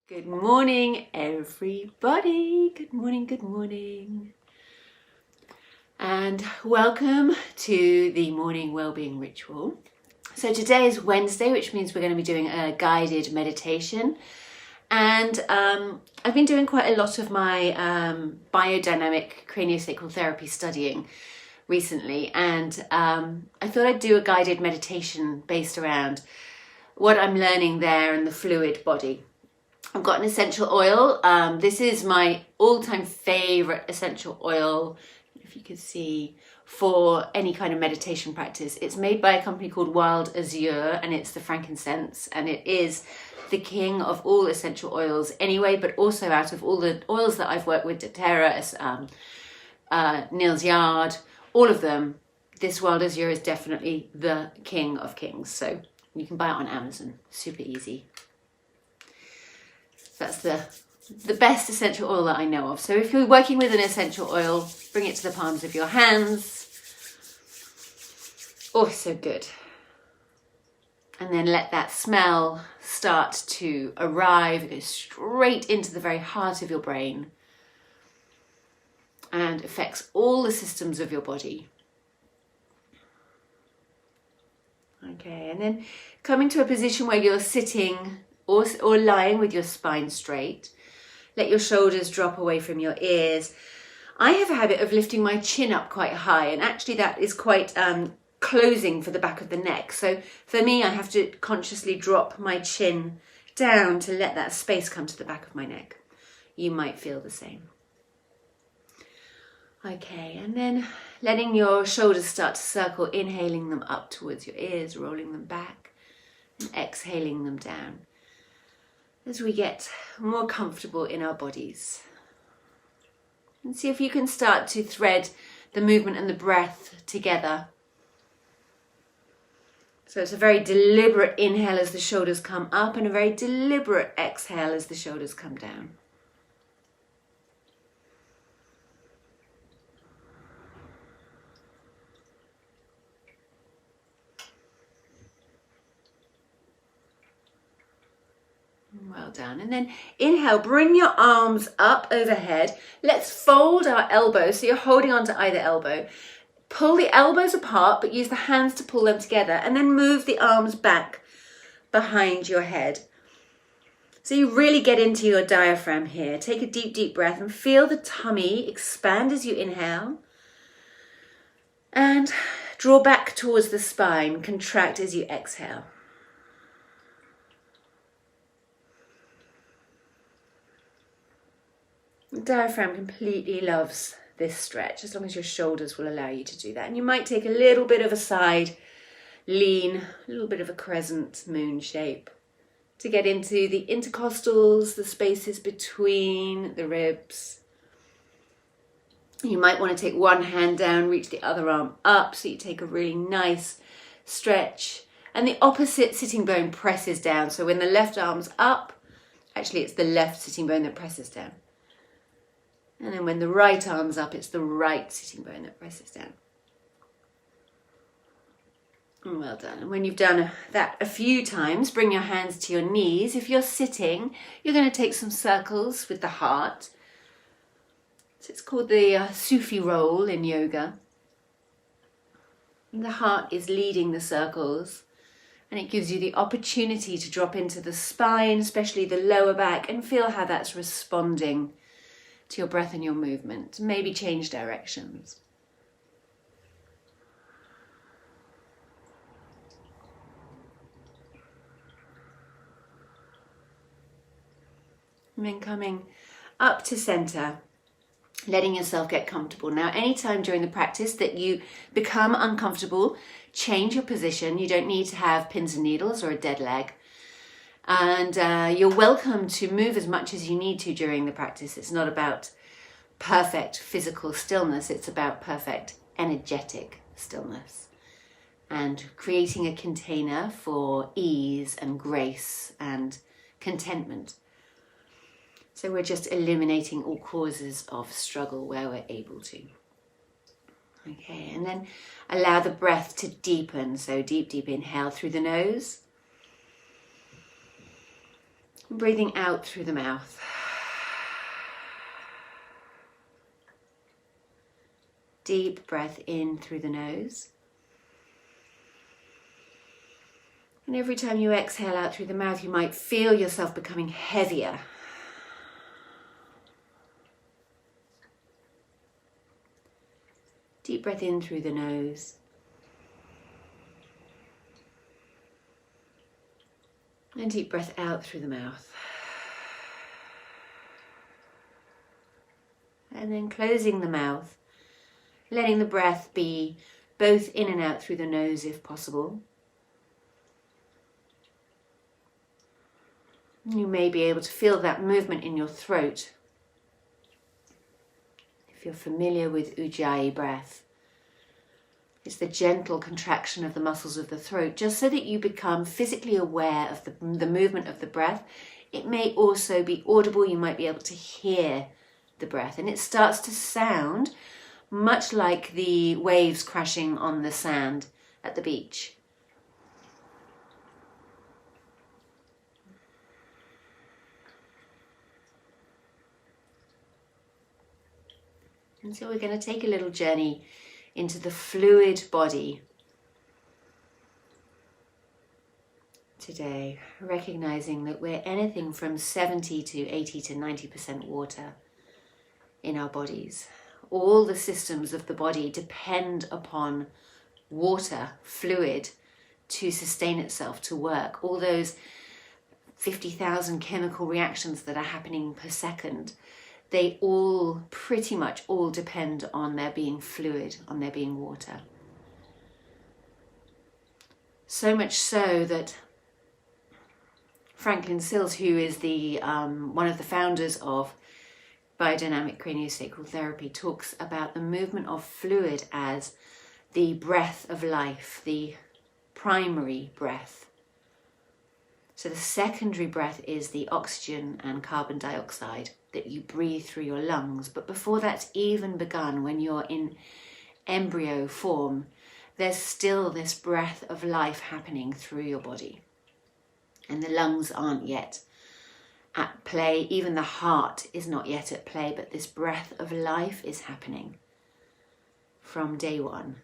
Good morning, everybody. Good morning, good morning. And welcome to the morning wellbeing ritual. So today is Wednesday, which means we're going to be doing a guided meditation. And I've been doing quite a lot of my biodynamic craniosacral therapy studying recently. And I thought I'd do a guided meditation based around what I'm learning there in the fluid body. I've got an essential oil. This is my all-time favorite essential oil, if you can see, for any kind of meditation practice. It's made by a company called Wild Azure, and it's the frankincense, and it is the king of all essential oils anyway, but also out of all the oils that I've worked with, doTERRA, Neal's Yard, all of them, this Wild Azure is definitely the king of kings. So you can buy it on Amazon, super easy. That's the best essential oil that I know of. So if you're working with an essential oil, bring it to the palms of your hands. Oh, so good. And then let that smell start to arrive, go straight into the very heart of your brain and affects all the systems of your body. Okay, and then coming to a position where you're sitting or lying with your spine straight. Let your shoulders drop away from your ears. I have a habit of lifting my chin up quite high, and actually that is quite closing for the back of the neck. So for me, I have to consciously drop my chin down to let that space come to the back of my neck. You might feel the same. Okay, and then letting your shoulders start to circle, inhaling them up towards your ears, rolling them back, and exhaling them down as we get more comfortable in our bodies. And see if you can start to thread the movement and the breath together. So it's a very deliberate inhale as the shoulders come up and a very deliberate exhale as the shoulders come down. Well done. And then inhale, bring your arms up overhead. Let's fold our elbows. So you're holding onto either elbow. Pull the elbows apart, but use the hands to pull them together. And then move the arms back behind your head. So you really get into your diaphragm here. Take a deep, deep breath and feel the tummy expand as you inhale. And draw back towards the spine. Contract as you exhale. The diaphragm completely loves this stretch as long as your shoulders will allow you to do that. And you might take a little bit of a side lean, a little bit of a crescent moon shape to get into the intercostals, the spaces between the ribs. You might want to take one hand down, reach the other arm up so you take a really nice stretch. And the opposite sitting bone presses down. So when the left arm's up, actually it's the left sitting bone that presses down. And then when the right arm's up, it's the right sitting bone that presses down. Well done. And when you've done that a few times, bring your hands to your knees. If you're sitting, you're going to take some circles with the heart. So it's called the Sufi roll in yoga. And the heart is leading the circles. And it gives you the opportunity to drop into the spine, especially the lower back, and feel how that's responding to your breath and your movement. Maybe change directions. And then coming up to center, letting yourself get comfortable. Now, anytime during the practice that you become uncomfortable, change your position. You don't need to have pins and needles or a dead leg. And you're welcome to move as much as you need to during the practice. It's not about perfect physical stillness, it's about perfect energetic stillness. And creating a container for ease and grace and contentment. So we're just eliminating all causes of struggle where we're able to. Okay, and then allow the breath to deepen. So deep, deep inhale through the nose. Breathing out through the mouth. Deep breath in through the nose. And every time you exhale out through the mouth, you might feel yourself becoming heavier. Deep breath in through the nose. And deep breath out through the mouth. And then closing the mouth, letting the breath be both in and out through the nose if possible. You may be able to feel that movement in your throat. If you're familiar with Ujjayi breath, it's the gentle contraction of the muscles of the throat, just so that you become physically aware of the movement of the breath. It may also be audible, you might be able to hear the breath, and it starts to sound much like the waves crashing on the sand at the beach. And so we're going to take a little journey into the fluid body today, recognizing that we're anything from 70 to 80 to 90% water in our bodies. All the systems of the body depend upon water, fluid, to sustain itself, to work. All those 50,000 chemical reactions that are happening per second, they all, pretty much all, depend on there being fluid, on there being water. So much so that Franklin Sills, who is the one of the founders of biodynamic craniosacral therapy, talks about the movement of fluid as the breath of life, the primary breath. So the secondary breath is the oxygen and carbon dioxide that you breathe through your lungs. But before that's even begun, when you're in embryo form, there's still this breath of life happening through your body. And the lungs aren't yet at play, even the heart is not yet at play, but this breath of life is happening from day one.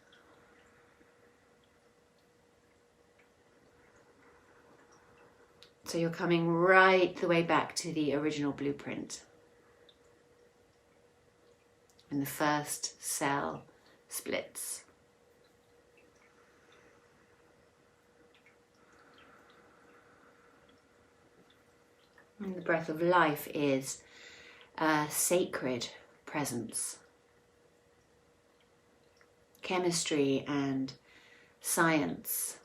So you're coming right the way back to the original blueprint, when the first cell splits. And the breath of life is a sacred presence. Chemistry and science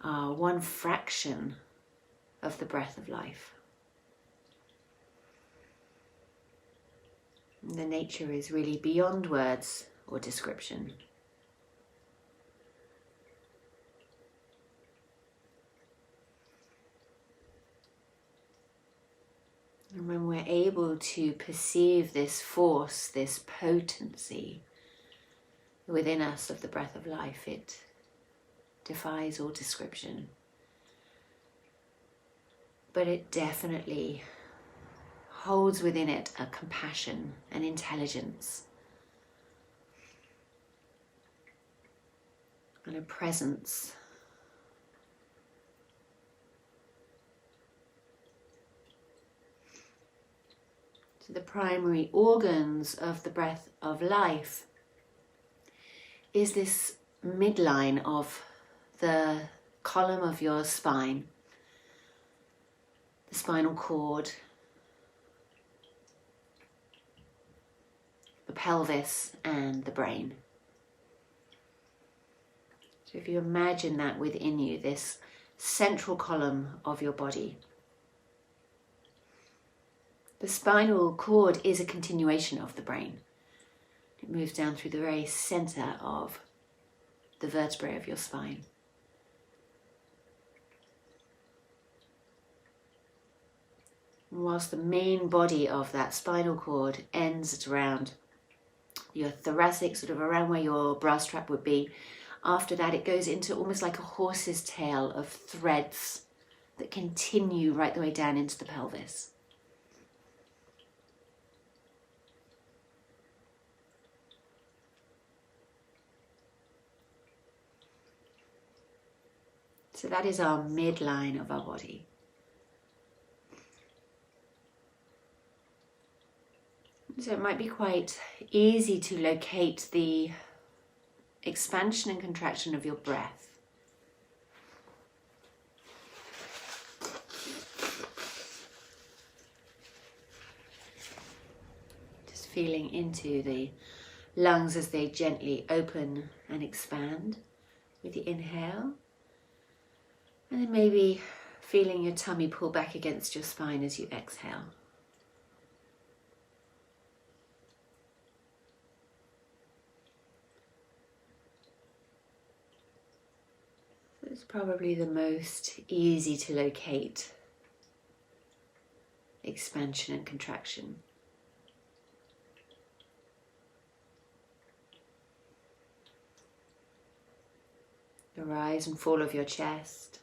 are one fraction of the breath of life. And the nature is really beyond words or description. And when we're able to perceive this force, this potency within us of the breath of life, it defies all description. But it definitely holds within it a compassion, an intelligence, and a presence. So the primary organs of the breath of life is this midline of the column of your spine, the spinal cord, the pelvis, and the brain. So if you imagine that within you, this central column of your body. The spinal cord is a continuation of the brain. It moves down through the very center of the vertebrae of your spine. And whilst the main body of that spinal cord ends at around your thoracic, sort of around where your bra strap would be, after that it goes into almost like a horse's tail of threads that continue right the way down into the pelvis. So that is our midline of our body. So it might be quite easy to locate the expansion and contraction of your breath. Just feeling into the lungs as they gently open and expand with the inhale. And then maybe feeling your tummy pull back against your spine as you exhale. So it's probably the most easy to locate expansion and contraction. The rise and fall of your chest.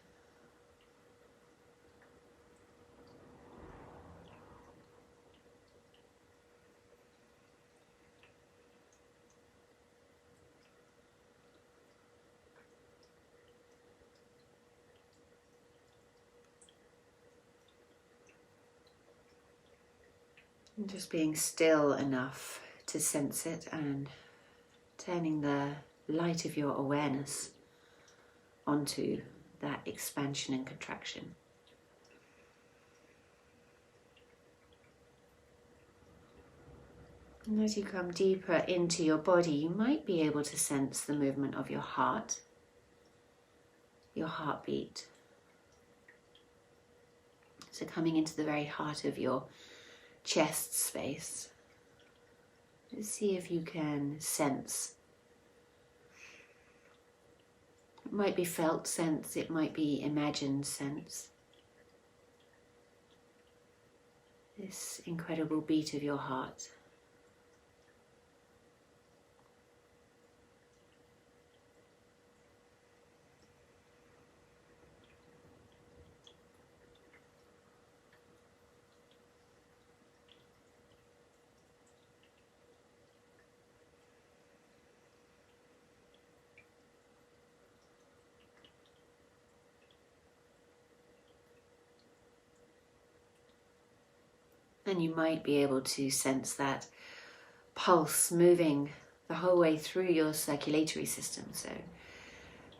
And just being still enough to sense it and turning the light of your awareness onto that expansion and contraction. And as you come deeper into your body, you might be able to sense the movement of your heart, your heartbeat. So coming into the very heart of your chest space. Let's see if you can sense. It might be felt sense, it might be imagined sense. This incredible beat of your heart. And you might be able to sense that pulse moving the whole way through your circulatory system. So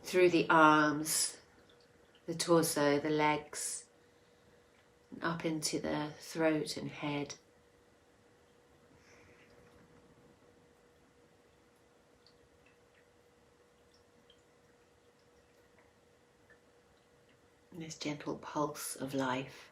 through the arms, the torso, the legs, and up into the throat and head. And this gentle pulse of life.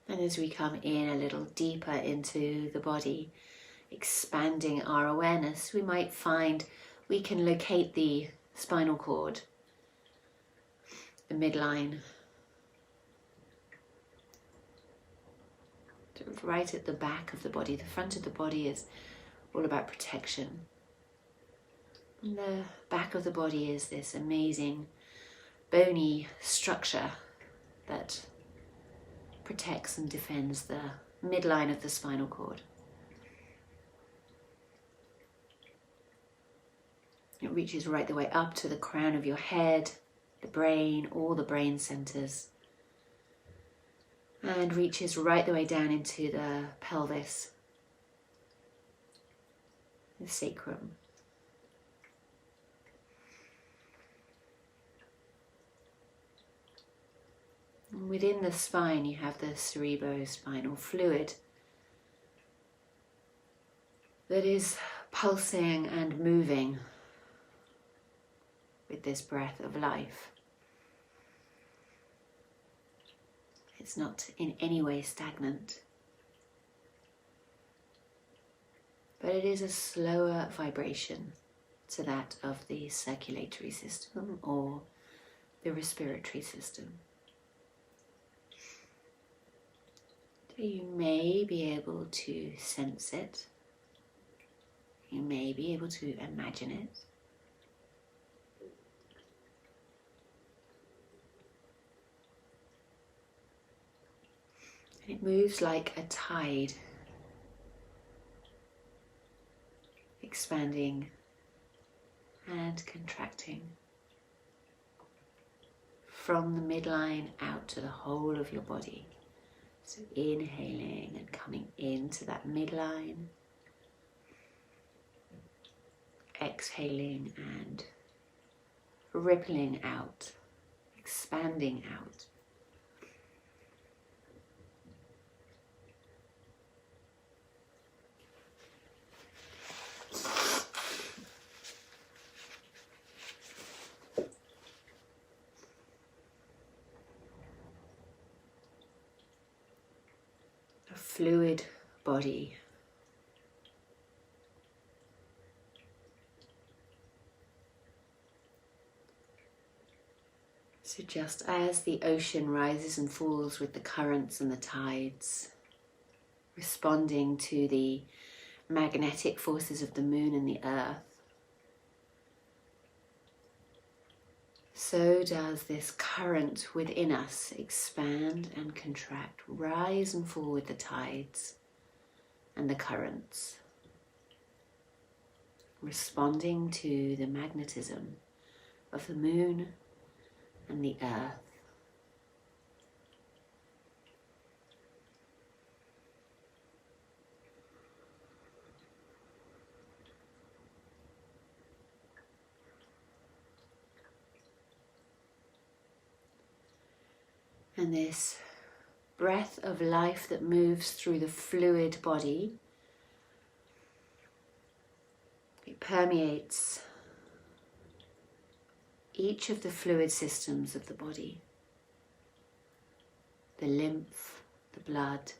And as we come in a little deeper into the body, expanding our awareness, we might find we can locate the spinal cord, the midline, sort of right at the back of the body. The front of the body is all about protection. And the back of the body is this amazing bony structure that protects and defends the midline of the spinal cord. It reaches right the way up to the crown of your head, the brain, all the brain centers, and reaches right the way down into the pelvis, the sacrum. And within the spine you have the cerebrospinal fluid that is pulsing and moving with this breath of life. It's not in any way stagnant, but it is a slower vibration. to that of the circulatory system or the respiratory system. So you may be able to sense it. You may be able to imagine it. And it moves like a tide, expanding and contracting from the midline out to the whole of your body. So inhaling and coming into that midline, exhaling and rippling out, expanding out. A fluid body. So just as the ocean rises and falls with the currents and the tides, responding to the magnetic forces of the moon and the earth, so does this current within us expand and contract, rise and fall with the tides and the currents, responding to the magnetism of the moon and the earth. And this breath of life that moves through the fluid body, it permeates each of the fluid systems of the body. The lymph, the blood,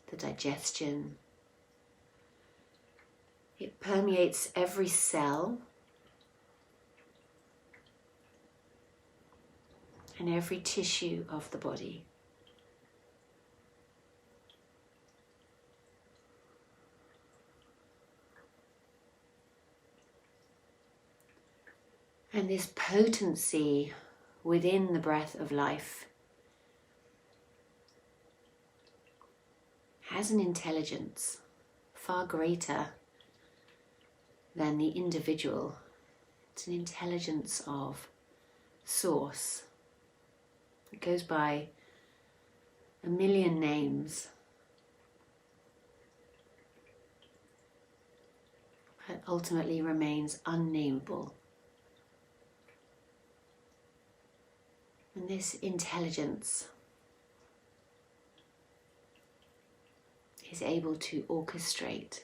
the digestion. It permeates every cell and every tissue of the body. And this potency within the breath of life has an intelligence far greater than the individual. It's an intelligence of source. It goes by a million names, but ultimately remains unnameable. And this intelligence is able to orchestrate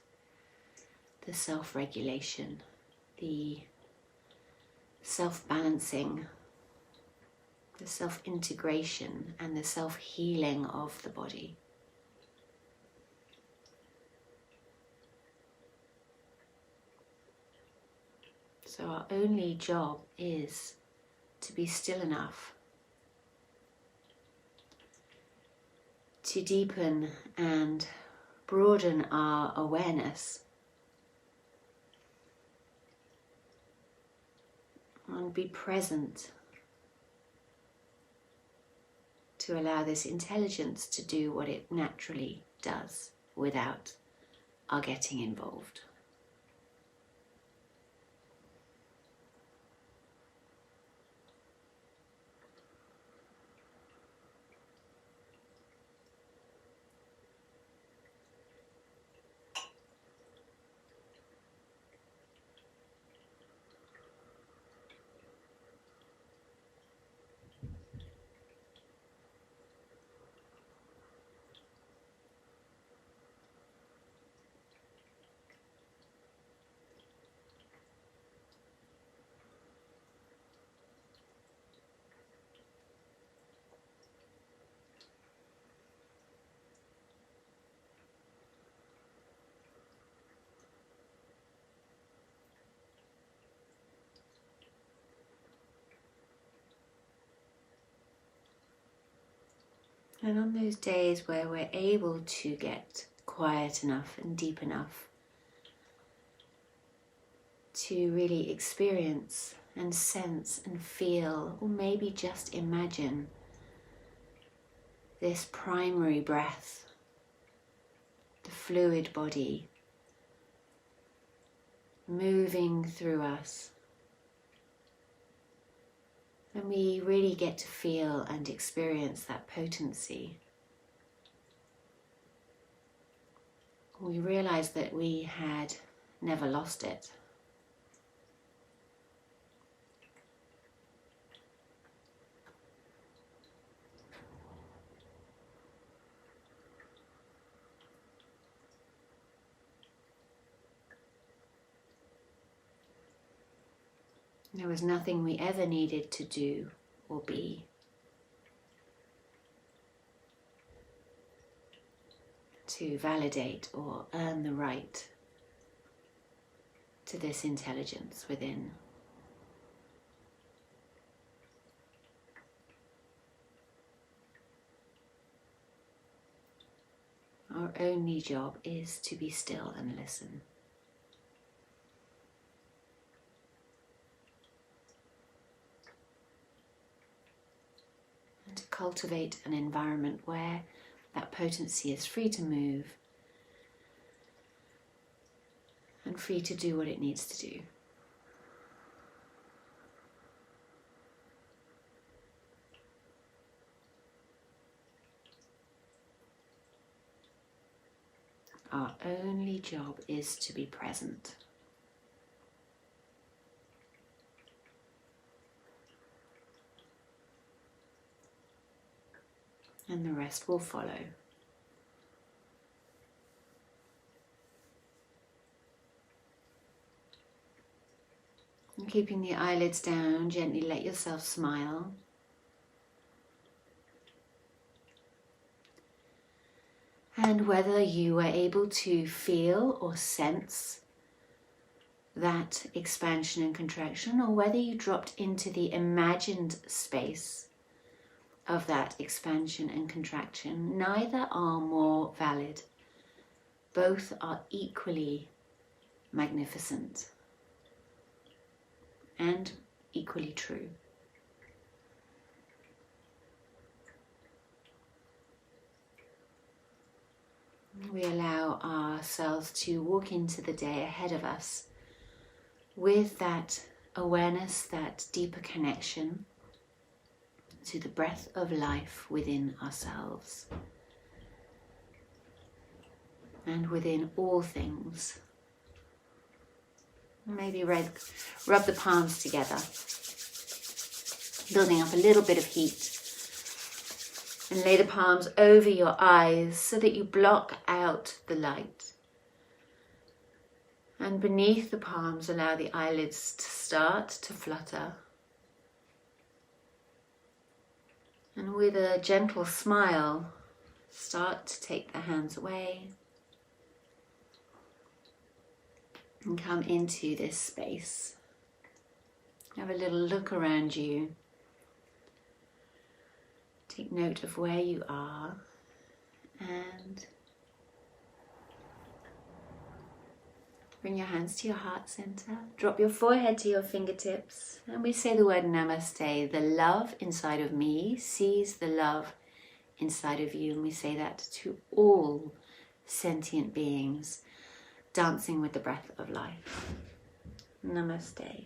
the self-regulation, the self-balancing, the self-integration and the self-healing of the body. So our only job is to be still enough to deepen and broaden our awareness and be present to allow this intelligence to do what it naturally does without our getting involved. And on those days where we're able to get quiet enough and deep enough to really experience and sense and feel, or maybe just imagine this primary breath, the fluid body moving through us, and we really get to feel and experience that potency. We realize that we had never lost it. There was nothing we ever needed to do or be to validate or earn the right to this intelligence within. Our only job is to be still and listen. And to cultivate an environment where that potency is free to move and free to do what it needs to do. Our only job is to be present. And the rest will follow. And keeping the eyelids down, gently let yourself smile. And whether you were able to feel or sense that expansion and contraction, or whether you dropped into the imagined space of that expansion and contraction, neither are more valid. Both are equally magnificent and equally true. We allow ourselves to walk into the day ahead of us with that awareness, that deeper connection to the breath of life within ourselves and within all things. Maybe rub the palms together, building up a little bit of heat. And lay the palms over your eyes so that you block out the light. And beneath the palms, allow the eyelids to start to flutter. And with a gentle smile, start to take the hands away and come into this space. Have a little look around you. Take note of where you are and bring your hands to your heart center. Drop your forehead to your fingertips and we say the word namaste. The love inside of me sees the love inside of you, and we say that to all sentient beings dancing with the breath of life. Namaste.